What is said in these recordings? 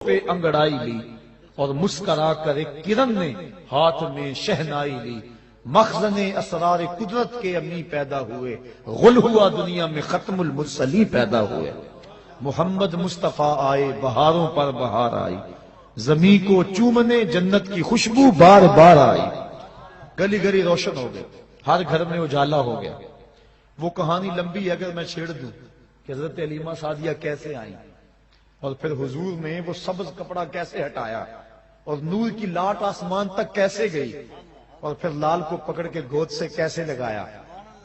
پہ انگڑائی لی اور مسکرا کر ایک کرن نے ہاتھ میں شہنائی لی، مخزن اسرار قدرت کے امی پیدا ہوئے، غل ہوا دنیا میں ختم المرسلی پیدا ہوئے۔ محمد مصطفیٰ آئے، بہاروں پر بہار آئی، زمین کو چومنے جنت کی خوشبو بار بار آئی، گلی گلی روشن ہو گئے، ہر گھر میں اجالا ہو گیا۔ وہ کہانی لمبی ہے، اگر میں چھیڑ دوں کہ حضرت علیمہ سعدیہ کیسے آئیں اور پھر حضور نے وہ سبز کپڑا کیسے ہٹایا اور نور کی لاٹ آسمان تک کیسے گئی اور پھر لال کو پکڑ کے گود سے کیسے لگایا،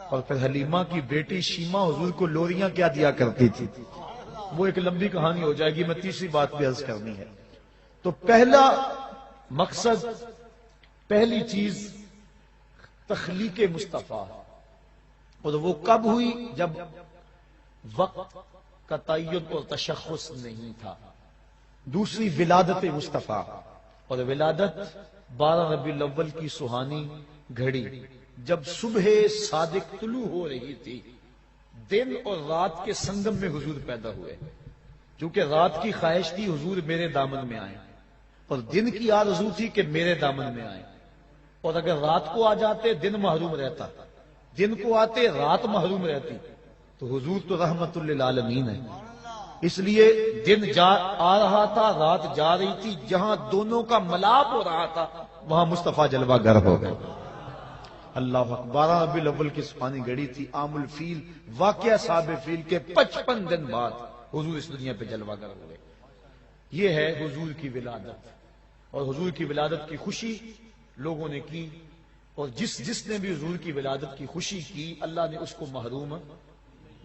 اور پھر حلیمہ کی بیٹی شیمہ حضور کو لوریاں کیا دیا کرتی تھی، وہ ایک لمبی کہانی ہو جائے گی، میں تیسری بات بھی عرض کرنی ہے۔ تو پہلا مقصد، پہلی چیز تخلیق مصطفیٰ، اور وہ کب ہوئی؟ جب وقت کا تعین اور تشخص نہیں تھا۔ دوسری ولادت مصطفیٰ، اور ولادت 12 ربیع الاول کی سہانی گھڑی، جب صبح صادق طلوع ہو رہی تھی، دن اور رات کے سنگم میں حضور پیدا ہوئے، کیونکہ رات کی خواہش تھی حضور میرے دامن میں آئیں، اور دن کی آرزو تھی کہ میرے دامن میں آئیں، اور اگر رات کو آ جاتے دن محروم رہتا، دن کو آتے رات محروم رہتی، تو حضور تو رحمت للعالمین ہے۔ اس لیے دن آ رہا تھا، رات جا رہی تھی، جہاں دونوں کا ملاپ ہو رہا تھا وہاں مصطفیٰ جلوہ گر ہو گئے۔ اللہ اکبر۔ 12 ربیع الاول کی سبحانی گھڑی تھی، عام الفیل، واقعہ صاحب فیل کے 55 دن بعد حضور اس دنیا پہ جلوہ گر ہوئے۔ یہ ہے حضور کی ولادت، اور حضور کی ولادت کی خوشی لوگوں نے کی، اور جس نے بھی حضور کی ولادت کی خوشی کی اللہ نے اس کو محروم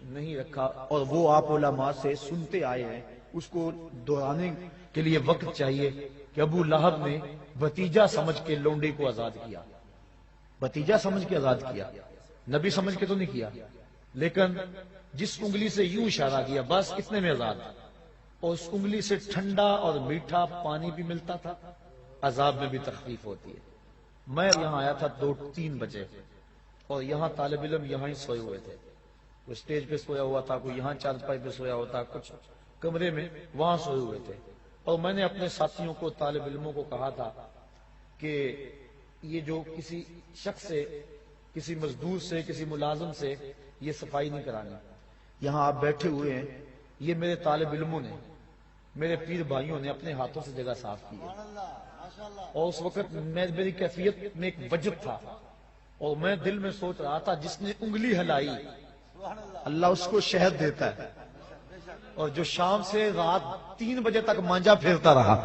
نہیں رکھا، اور وہ آپ علماء سے سنتے آئے ہیں، اس کو دہرانے کے لیے وقت چاہیے کہ ابو لہب نے بھتیجا سمجھ کے لونڈے کو آزاد کیا، بھتیجا سمجھ کے آزاد کیا، نبی سمجھ کے تو نہیں کیا، لیکن جس انگلی سے یوں اشارہ کیا بس اتنے میں آزاد، اور اس انگلی سے ٹھنڈا اور میٹھا پانی بھی ملتا تھا، عذاب میں بھی تخفیف ہوتی ہے۔ میں یہاں آیا تھا 2-3 بجے، اور یہاں طالب علم یہاں ہی سوئے ہوئے تھے، کوئی سٹیج پہ سویا ہوا تھا، کوئی یہاں چارپائی پہ سویا ہوا تھا، کچھ کمرے میں وہاں سوئے ہوئے تھے، اور میں نے اپنے ساتھیوں کو، طالب علموں کو کہا تھا کہ یہ جو کسی شخص سے، کسی مزدور سے، کسی ملازم سے یہ صفائی نہیں کرانی، یہاں آپ بیٹھے ہوئے ہیں، یہ میرے طالب علموں نے، میرے پیر بھائیوں نے اپنے ہاتھوں سے جگہ صاف کی ہے، اور اس وقت میری کیفیت میں ایک وجب تھا، اور میں دل میں سوچ رہا تھا جس نے انگلی ہلائی اللہ اس کو شہد دیتا ہے، اور جو شام سے رات 3 بجے تک مانجا پھیرتا رہا،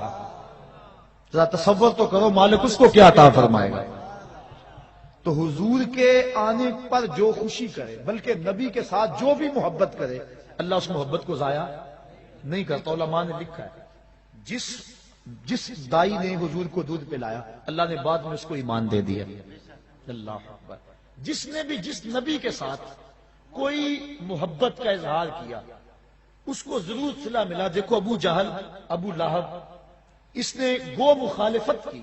ذرا تصور تو کرو مالک اس کو کیا عطا فرمائے گا۔ تو حضور کے آنے پر جو خوشی کرے، بلکہ نبی کے ساتھ جو بھی محبت کرے، اللہ اس محبت کو ضائع نہیں کرتا۔ علماء نے لکھا ہے جس دائی نے حضور کو دودھ پلایا اللہ نے بعد میں اس کو ایمان دے دیا۔ اللہ اکبر۔ جس نے بھی جس نبی کے ساتھ کوئی محبت کا اظہار کیا اس کو ضرور صلہ ملا۔ دیکھو ابو جہل، ابو لہب، اس نے گو مخالفت کی،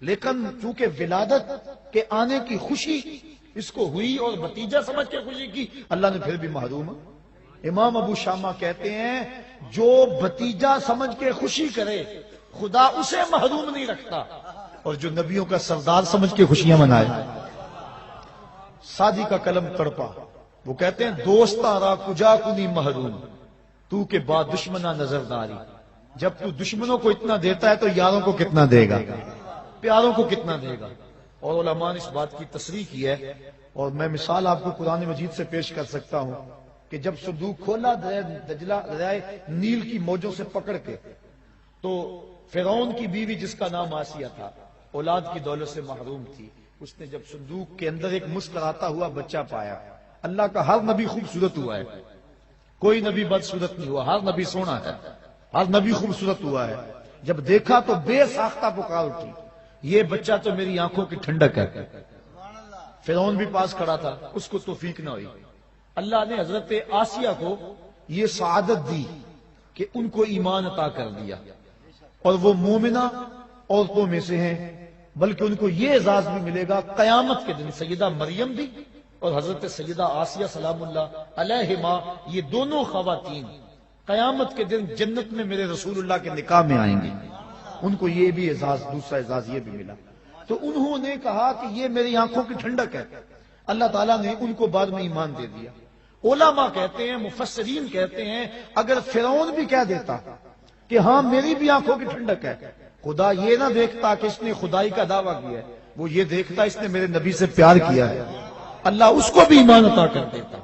لیکن چونکہ ولادت کے آنے کی خوشی اس کو ہوئی اور بھتیجا سمجھ کے خوشی کی، اللہ نے پھر بھی محروم۔ امام ابو شامہ کہتے ہیں جو بھتیجا سمجھ کے خوشی کرے خدا اسے محروم نہیں رکھتا، اور جو نبیوں کا سردار سمجھ کے خوشیاں منائے۔ سادی کا قلم تڑپا، وہ کہتے ہیں دوستاں را کجا کنی محروم، تو کے بعد دشمنہ نظر داری۔ جب تو دشمنوں کو اتنا دیتا ہے تو یاروں کو کتنا دے گا، پیاروں کو کتنا دے گا۔ اور علماء نے اس بات کی تصریح کی ہے، اور میں مثال آپ کو قرآن مجید سے پیش کر سکتا ہوں کہ جب صندوق کھولا دریائے نیل کی موجوں سے پکڑ کے، تو فرعون کی بیوی جس کا نام آسیہ تھا، اولاد کی دولت سے محروم تھی، اس نے جب صندوق کے اندر ایک مسکراتا ہوا بچہ پایا۔ اللہ کا ہر نبی خوبصورت ہوا ہے، کوئی نبی بدصورت نہیں ہوا، ہر نبی سونا ہے، ہر نبی خوبصورت ہوا ہے۔ جب دیکھا تو بے ساختہ پکار اٹھی، یہ بچہ تو میری آنکھوں کی ٹھنڈک ہے۔ فرعون بھی پاس کھڑا تھا، اس کو توفیق نہ ہوئی۔ اللہ نے حضرت آسیہ کو یہ سعادت دی کہ ان کو ایمان عطا کر دیا، اور وہ مومنہ عورتوں میں سے ہیں، بلکہ ان کو یہ اعزاز بھی ملے گا قیامت کے دن۔ سیدہ مریم بھی اور حضرت سیدہ آسیہ سلام اللہ علیہما، یہ دونوں خواتین قیامت کے دن جنت میں میرے رسول اللہ کے نکاح میں آئیں گے. ان کو یہ بھی اعزاز، دوسرا اعزاز یہ بھی ملا. تو انہوں نے کہا کہ یہ میری آنکھوں کی ٹھنڈک ہے. اللہ تعالیٰ نے ان کو بعد میں ایمان دے دیا. علماء کہتے ہیں، مفسرین کہتے ہیں، اگر فرعون بھی کہہ دیتا کہ ہاں میری بھی آنکھوں کی ٹھنڈک ہے، خدا یہ نہ دیکھتا کہ اس نے خدائی کا دعویٰ کیا ہے، وہ یہ دیکھتا اس نے میرے نبی سے پیار کیا ہے، اللہ اس کو بھی ایمان عطا کر دیتا.